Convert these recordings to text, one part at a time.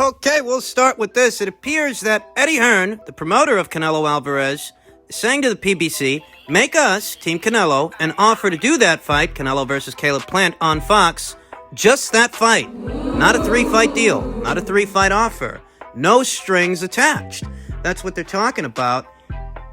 Okay, we'll start with this. It appears that Eddie Hearn, the promoter of Canelo Alvarez, is saying to the PBC, make us, Team Canelo, an offer to do that fight, Canelo versus Caleb Plant, on Fox. Just that fight. Not a 3-fight deal. Not a 3-fight offer. No strings attached. That's what they're talking about.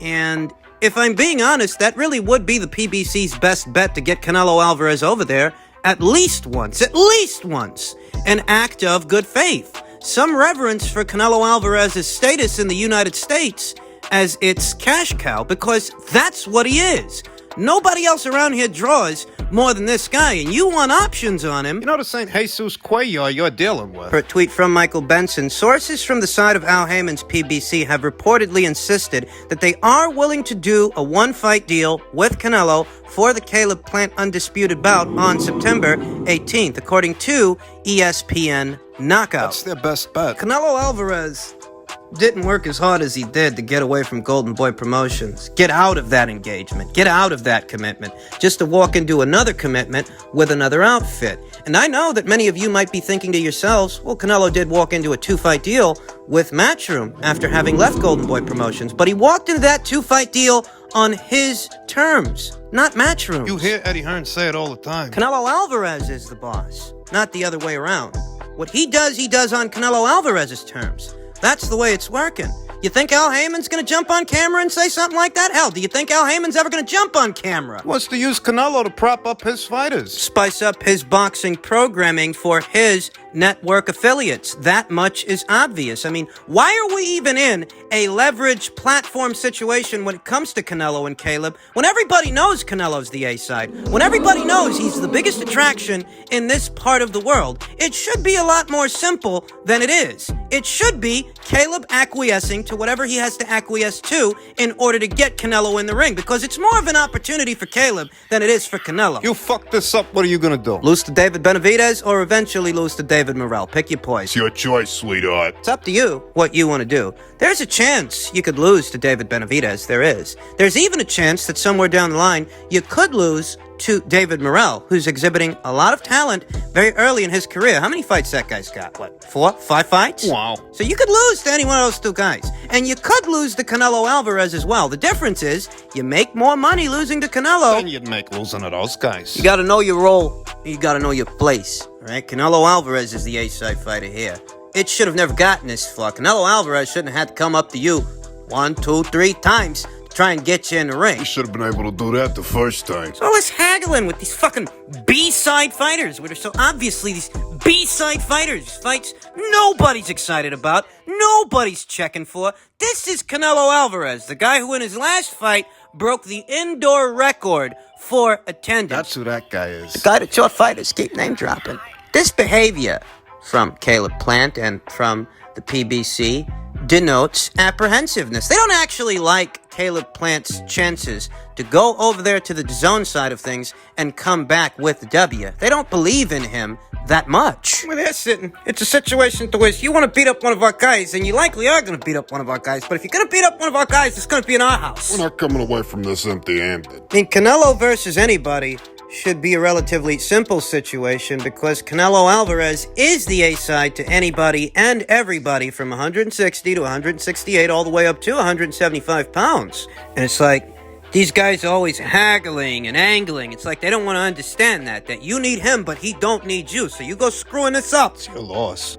And if I'm being honest, that really would be the PBC's best bet to get Canelo Alvarez over there at least once. At least once. An act of good faith. Some reverence for Canelo Alvarez's status in the United States as its cash cow, because that's what he is. Nobody else around here draws more than this guy, and you want options on him. You know this ain't Jesus Cuellar you're dealing with. Per a tweet from Michael Benson, sources from the side of Al Heyman's PBC have reportedly insisted that they are willing to do a 1-fight deal with Canelo for the Caleb Plant undisputed bout on September 18th, according to ESPN Knockout. That's their best bet. Canelo Alvarez didn't work as hard as he did to get away from Golden Boy Promotions. Get out of that engagement. Get out of that commitment. Just to walk into another commitment with another outfit. And I know that many of you might be thinking to yourselves, well, Canelo did walk into a 2-fight deal with Matchroom after having left Golden Boy Promotions. But he walked into that 2-fight deal on his terms, not Matchroom. You hear Eddie Hearn say it all the time. Canelo Alvarez is the boss, not the other way around. What he does on Canelo Alvarez's terms. That's the way it's working. You think Al Heyman's gonna jump on camera and say something like that? Hell, do you think Al Heyman's ever gonna jump on camera? He wants to use Canelo to prop up his fighters. Spice up his boxing programming for his network affiliates. That much is obvious. I mean, why are we even in a leverage platform situation when it comes to Canelo and Caleb, when everybody knows Canelo's the A-side, when everybody knows he's the biggest attraction in this part of the world? It should be a lot more simple than it is. It should be Caleb acquiescing to whatever he has to acquiesce to in order to get Canelo in the ring, because it's more of an opportunity for Caleb than it is for Canelo. You fuck this up, what are you gonna do? Lose to David Benavidez or eventually lose to David Morrell? Pick your poison. It's your choice, sweetheart. It's up to you what you want to do. There's a chance you could lose to David Benavidez. There is. There's even a chance that somewhere down the line you could lose to David Morrell, who's exhibiting a lot of talent very early in his career. How many fights that guy's got? What, 4, 5 fights? Wow. So you could lose to any one of those 2 guys. And you could lose to Canelo Alvarez as well. The difference is you make more money losing to Canelo. Then you'd make losing to those guys. You gotta know your role. You gotta know your place. All right? Canelo Alvarez is the A-side fighter here. It should have never gotten this far. Canelo Alvarez shouldn't have had to come up to you 1, 2, 3 times to try and get you in the ring. You should have been able to do that the first time. So all this haggling with these fucking B-side fighters, which are so obviously these B-side fighters, fights nobody's excited about, nobody's checking for. This is Canelo Alvarez, the guy who in his last fight broke the indoor record for attendance. That's who that guy is. The guy that your fighters keep name dropping. This behavior from Caleb Plant and from the PBC denotes apprehensiveness. They don't actually like Caleb Plant's chances to go over there to the DAZN side of things and come back with the W. They don't believe in him that much. Where they're sitting, it's a situation to where you want to beat up one of our guys, and you likely are going to beat up one of our guys, but if you're going to beat up one of our guys, it's going to be in our house. We're not coming away from this empty-handed. I mean, Canelo versus anybody should be a relatively simple situation, because Canelo Alvarez is the A-side to anybody and everybody from 160 to 168 all the way up to 175 pounds. And it's like, these guys are always haggling and angling. It's like they don't want to understand that you need him, but he don't need you. So you go screwing this up. It's your loss.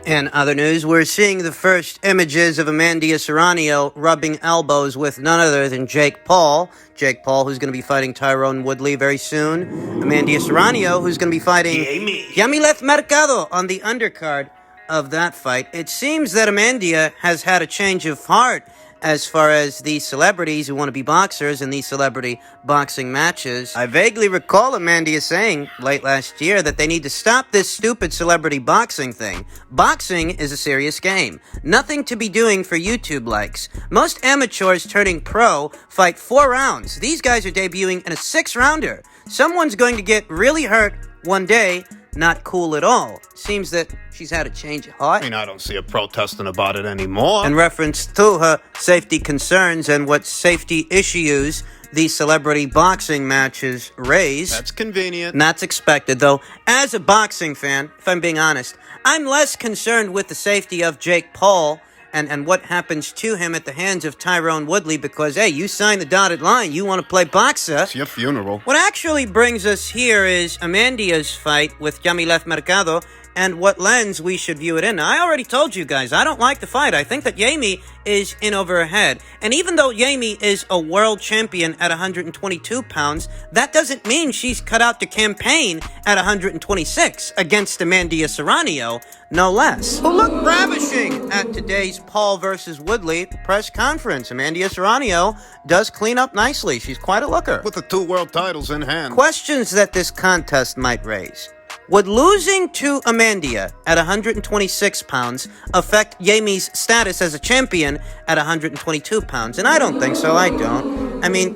In other news, we're seeing the first images of Amanda Serrano rubbing elbows with none other than Jake Paul. Jake Paul, who's going to be fighting Tyrone Woodley very soon. Amanda Serrano, who's going to be fighting Yamileth Mercado on the undercard of that fight. It seems that Amanda has had a change of heart as far as these celebrities who want to be boxers in these celebrity boxing matches. I vaguely recall Amanda saying late last year that they need to stop this stupid celebrity boxing thing. Boxing is a serious game. Nothing to be doing for YouTube likes. Most amateurs turning pro fight 4 rounds. These guys are debuting in a 6-rounder. Someone's going to get really hurt one day. not cool at all. Seems that she's had a change of heart. I mean, I don't see her protesting about it anymore. In reference to her safety concerns and what safety issues these celebrity boxing matches raise. That's convenient. That's expected, though. As a boxing fan, if I'm being honest, I'm less concerned with the safety of Jake Paul and what happens to him at the hands of Tyrone Woodley because, hey, you signed the dotted line. You want to play boxer. It's your funeral. What actually brings us here is Amandia's fight with Yamileth Mercado and what lens we should view it in. Now, I already told you guys, I don't like the fight. I think that Yami is in over her head. And even though Yami is a world champion at 122 pounds, that doesn't mean she's cut out to campaign at 126 against Amandia Serrano, no less. Who looked ravishing at today's Paul versus Woodley press conference. Amandia Serrano does clean up nicely. She's quite a looker. With the 2 world titles in hand. Questions that this contest might raise. Would losing to Amandia at 126 pounds affect Yami's status as a champion at 122 pounds? And I don't think so. I don't. I mean,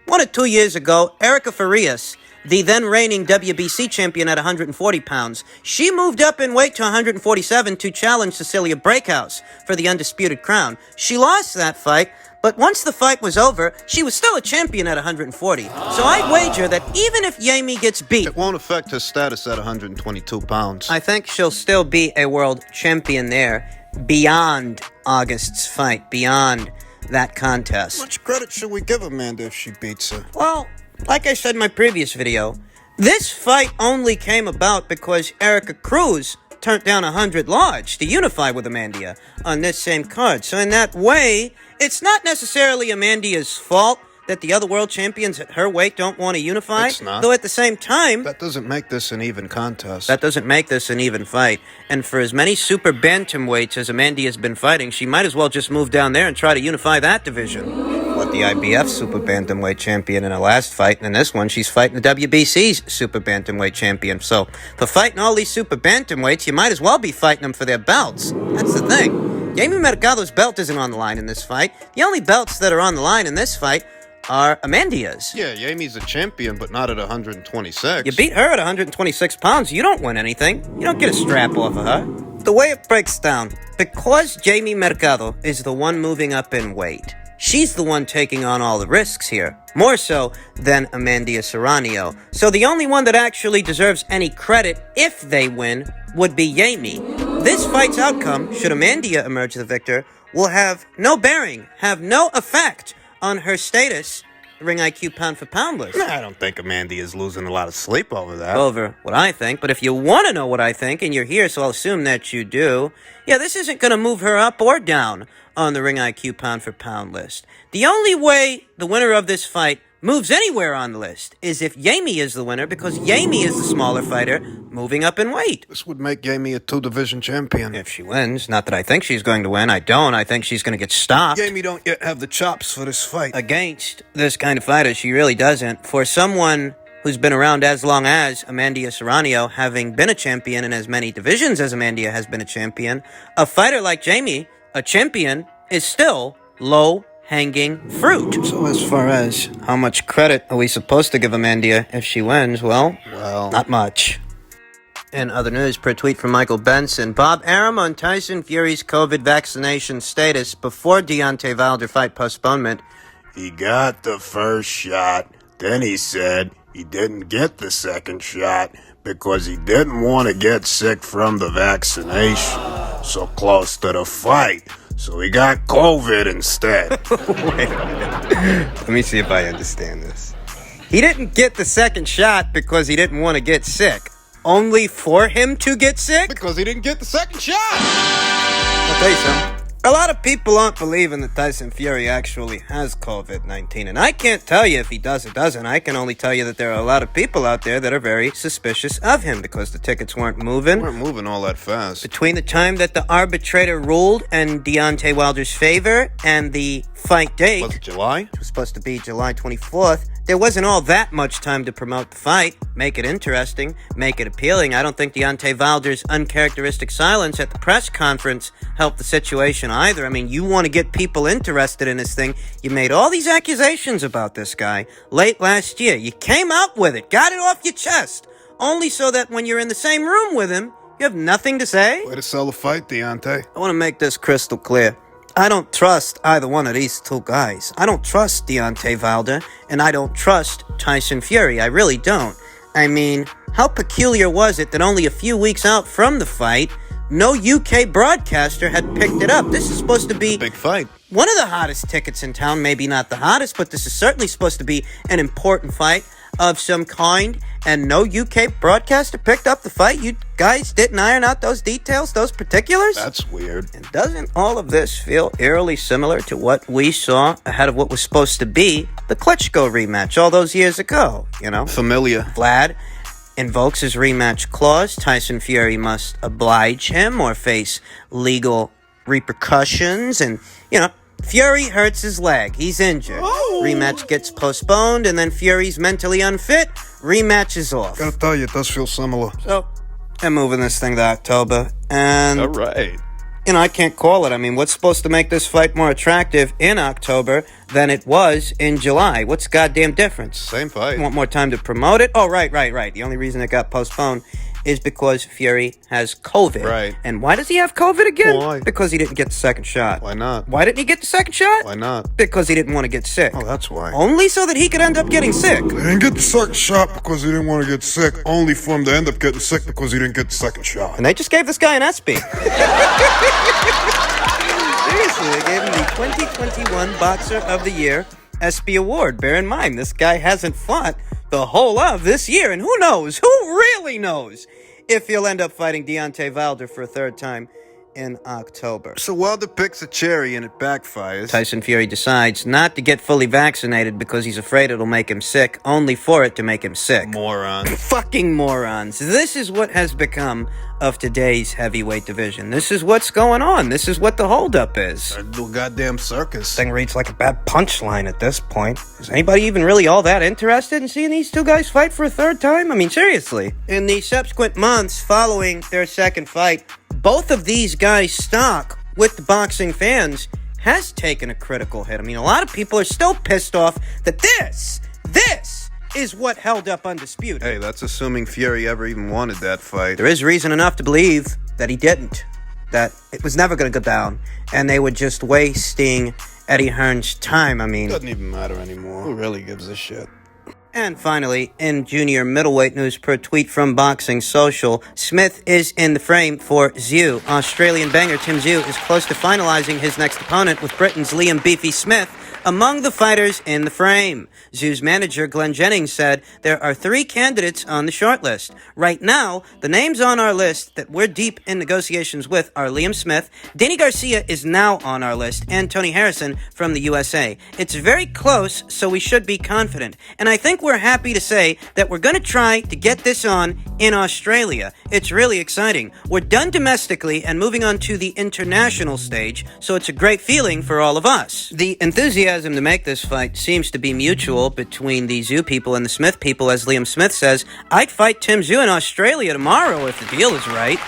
1 or 2 years ago, Erica Farias, the then reigning WBC champion at 140 pounds, she moved up in weight to 147 to challenge Cecilia Breakhouse for the undisputed crown. She lost that fight, but once the fight was over, she was still a champion at 140. So I'd wager that even if Yami gets beat, It won't affect her status at 122 pounds. I think she'll still be a world champion there beyond August's fight, beyond that contest. How much credit should we give Amanda if she beats her? Well, like I said in my previous video, this fight only came about because Erica Cruz turned down 100 large to unify with Amandia on this same card. So in that way, it's not necessarily Amandia's fault that the other world champions at her weight don't want to unify. It's not. Though at the same time, That doesn't make this an even contest. that doesn't make this an even fight. And for as many super bantamweights as Amandia's been fighting, she might as well just move down there and try to unify that division. What the IBF super bantamweight champion in her last fight, and in this one, she's fighting the WBC's super bantamweight champion. So, for fighting all these super bantamweights, you might as well be fighting them for their belts. That's the thing. Yami Mercado's belt isn't on the line in this fight. The only belts that are on the line in this fight are Amandia's. Yeah, Yami's a champion, but not at 126. You beat her at 126 pounds, you don't win anything. You don't get a strap off of her. The way it breaks down, because Yami Mercado is the one moving up in weight, she's the one taking on all the risks here, more so than Amandia Serrano. So the only one that actually deserves any credit if they win would be Yami. This fight's outcome, should Amandia emerge the victor, will have no bearing, have no effect on her status, Ring IQ pound for pound list. I don't think Amanda is losing a lot of sleep over that. Over what I think, but if you want to know what I think, and you're here, so I'll assume that you do, yeah, this isn't going to move her up or down on the Ring IQ pound for pound list. The only way the winner of this fight moves anywhere on the list is if Yami is the winner, because Yami is the smaller fighter moving up in weight. This would make Yami a 2-division champion. If she wins, not that I think she's going to win, I don't. I think she's going to get stopped. Yami don't yet have the chops for this fight. Against this kind of fighter, she really doesn't. For someone who's been around as long as Amandia Serrano, having been a champion in as many divisions as Amandia has been a champion, a fighter like Yami, a champion, is still low-hanging fruit. So as far as how much credit are we supposed to give Amandia if she wins, well, not much. In other news, per tweet from Michael Benson, Bob Arum on Tyson Fury's COVID vaccination status before Deontay Wilder fight postponement. He got the first shot, then he said he didn't get the second shot because he didn't want to get sick from the vaccination so close to the fight. So he got COVID instead. Wait a minute. Let me see if I understand this. He didn't get the second shot because he didn't want to get sick. Only for him to get sick? Because he didn't get the second shot! I'll tell you something. A lot of people aren't believing that Tyson Fury actually has COVID-19, and I can't tell you if he does or doesn't. I can only tell you that there are a lot of people out there that are very suspicious of him because the tickets weren't moving. We're moving all that fast. Between the time that the arbitrator ruled in Deontay Wilder's favor and the fight date, Was it July? it was supposed to be July 24th, there wasn't all that much time to promote the fight, make it interesting, make it appealing. I don't think Deontay Wilder's uncharacteristic silence at the press conference helped the situation either. I mean, you want to get people interested in this thing. You made all these accusations about this guy late last year. You came out with it, got it off your chest. only so that when you're in the same room with him, you have nothing to say? Way to sell the fight, Deontay. I want to make this crystal clear. I don't trust either one of these two guys. I don't trust Deontay Wilder, and I don't trust Tyson Fury. I really don't. I mean, how peculiar was it that only a few weeks out from the fight, no UK broadcaster had picked it up? This is supposed to be Big fight. one of the hottest tickets in town. Maybe not the hottest, but this is certainly supposed to be an important fight of some kind, and no UK broadcaster picked up the fight. You guys didn't iron out those details, those particulars? That's weird. And doesn't all of this feel eerily similar to what we saw ahead of what was supposed to be the Klitschko rematch all those years ago, you know? Familiar. Vlad invokes his rematch clause. Tyson Fury must oblige him or face legal repercussions, and, you know, Fury hurts his leg. He's injured. Oh. Rematch gets postponed, and then Fury's mentally unfit. Rematch is off. Gotta tell you, it does feel similar. So, I'm moving this thing to October, and, All right. you know, I can't call it. I mean, what's supposed to make this fight more attractive in October than it was in July? What's the goddamn difference? Same fight. You want more time to promote it? Oh, right. The only reason it got postponed is because Fury has COVID. Right. And why does he have COVID again? Why? Because he didn't get the second shot. Why not? Why didn't he get the second shot? Why not? Because he didn't want to get sick. Oh, that's why. Only so that he could end up getting sick. He didn't get the second shot because he didn't want to get sick, only for him to end up getting sick because he didn't get the second shot. And they just gave this guy an ESPY. Seriously, they gave him the 2021 Boxer of the Year ESPY Award. Bear in mind, this guy hasn't fought the whole of this year, and who knows, who really knows, if he'll end up fighting Deontay Wilder for a third time in October. So Wilder picks a cherry and it backfires. Tyson Fury decides not to get fully vaccinated because he's afraid it'll make him sick, only for it to make him sick. Moron. Fucking morons. This is what has become of today's heavyweight division. This is what's going on. This is what the holdup is. A little goddamn circus. Thing reads like a bad punchline at this point. Is anybody even really all that interested in seeing these two guys fight for a third time? I mean, seriously. In the subsequent months following their second fight, both of these guys' stock with the boxing fans has taken a critical hit. I mean, a lot of people are still pissed off that this is what held up Undisputed. Hey, that's assuming Fury ever even wanted that fight. There is reason enough to believe that he didn't, that it was never going to go down, and they were just wasting Eddie Hearn's time. I mean, Doesn't even matter anymore. Who really gives a shit? and finally, in junior middleweight news per tweet from Boxing Social, Smith is in the frame for Tszyu. Australian banger Tim Tszyu is close to finalizing his next opponent, with Britain's Liam Beefy Smith among the fighters in the frame. Tszyu's manager, Glenn Jennings, said there are 3 candidates on the shortlist. Right now, the names on our list that we're deep in negotiations with are Liam Smith, Danny Garcia is now on our list, and Tony Harrison from the USA. It's very close, so we should be confident. And I think we're happy to say that we're going to try to get this on in Australia. It's really exciting. We're done domestically and moving on to the international stage, so it's a great feeling for all of us. The enthusiasm to make this fight seems to be mutual between the Tszyu people and the Smith people, as Liam Smith says, "I'd fight Tim Tszyu in Australia tomorrow if the deal is right."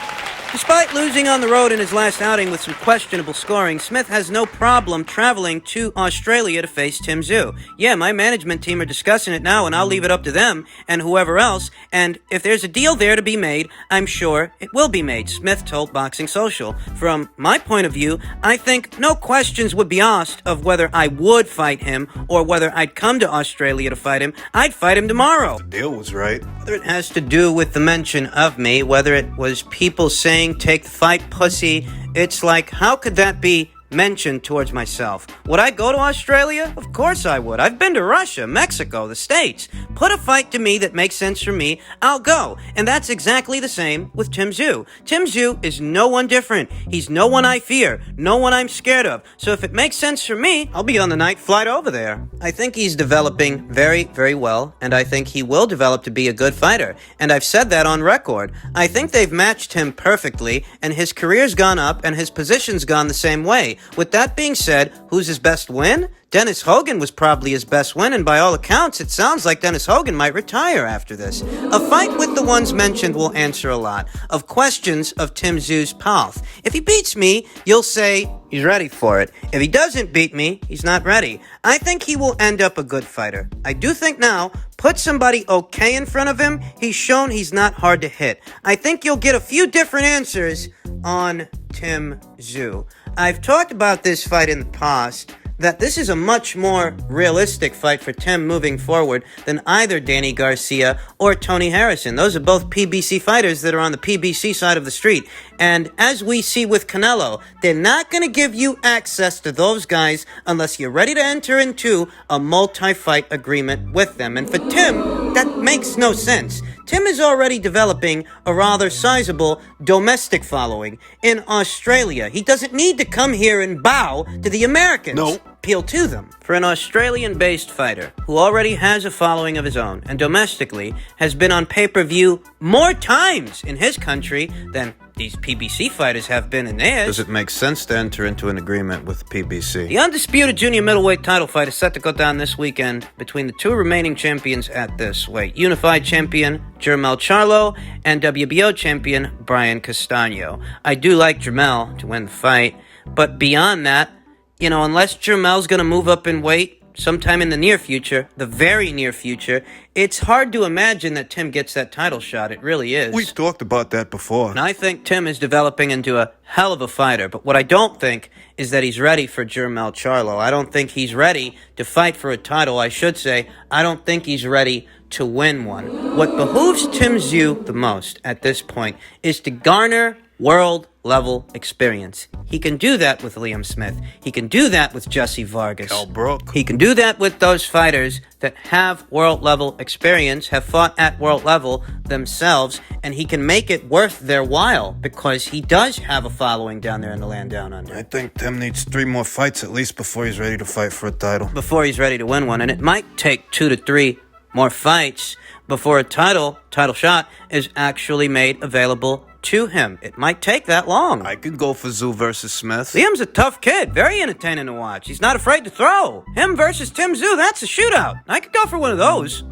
Despite losing on the road in his last outing with some questionable scoring, Smith has no problem traveling to Australia to face Tim Tszyu. Yeah, my management team are discussing it now, and I'll leave it up to them and whoever else, and if there's a deal there to be made, I'm sure it will be made, Smith told Boxing Social. From my point of view, I think no questions would be asked of whether I would fight him or whether I'd come to Australia to fight him. I'd fight him tomorrow. The deal was right. Whether it has to do with the mention of me, whether it was people saying, "Take the fight, pussy," it's like, how could that be mentioned towards myself? Would I go to Australia? Of course I would. I've been to Russia, Mexico, the States. Put a fight to me that makes sense for me, I'll go. And that's exactly the same with Tim Tszyu. Tim Tszyu is no one different. He's no one I fear, no one I'm scared of. So if it makes sense for me, I'll be on the night flight over there. I think he's developing very, very well, and I think he will develop to be a good fighter. And I've said that on record. I think they've matched him perfectly, and his career's gone up, and his position's gone the same way. With that being said, who's his best win? Dennis Hogan was probably his best win, and by all accounts, it sounds like Dennis Hogan might retire after this. A fight with the ones mentioned will answer a lot of questions of Tim Tszyu's path. If he beats me, you'll say he's ready for it. If he doesn't beat me, he's not ready. I think he will end up a good fighter. I do think now, put somebody okay in front of him, he's shown he's not hard to hit. I think you'll get a few different answers on Tim Tszyu. I've talked about this fight in the past, that this is a much more realistic fight for Tim moving forward than either Danny Garcia or Tony Harrison. Those are both PBC fighters that are on the PBC side of the street. And as we see with Canelo, they're not going to give you access to those guys unless you're ready to enter into a multi-fight agreement with them. And for Tim, that makes no sense. Tim is already developing a rather sizable domestic following in Australia. He doesn't need to come here and bow to the Americans. No. Appeal to them. For an Australian-based fighter who already has a following of his own and domestically has been on pay-per-view more times in his country than these PBC fighters have been in theirs. Does it make sense to enter into an agreement with PBC? The undisputed junior middleweight title fight is set to go down this weekend between the two remaining champions at this weight. Unified champion Jermell Charlo and WBO champion Brian Castano. I do like Jermell to win the fight, but beyond that, you know, unless Jermell's going to move up in weight sometime in the near future, the very near future, it's hard to imagine that Tim gets that title shot. It really is. We talked about that before. And I think Tim is developing into a hell of a fighter. But what I don't think is that he's ready for Jermell Charlo. I don't think he's ready to fight for a title. I should say, I don't think he's ready to win one. What behooves Tim Tszyu the most at this point is to garner world-level experience. He can do that with Liam Smith. He can do that with Jesse Vargas. Kell Brook. He can do that with those fighters that have world-level experience, have fought at world level themselves, and he can make it worth their while because he does have a following down there in the land down under. I think Tim needs 3 more fights at least before he's ready to fight for a title. Before he's ready to win one, and it might take 2 to 3 more fights before a title shot is actually made available to him. It might take that long. I could go for Tszyu versus Smith. Liam's a tough kid, very entertaining to watch. He's not afraid to throw. Him versus Tim Tszyu, that's a shootout. I could go for one of those.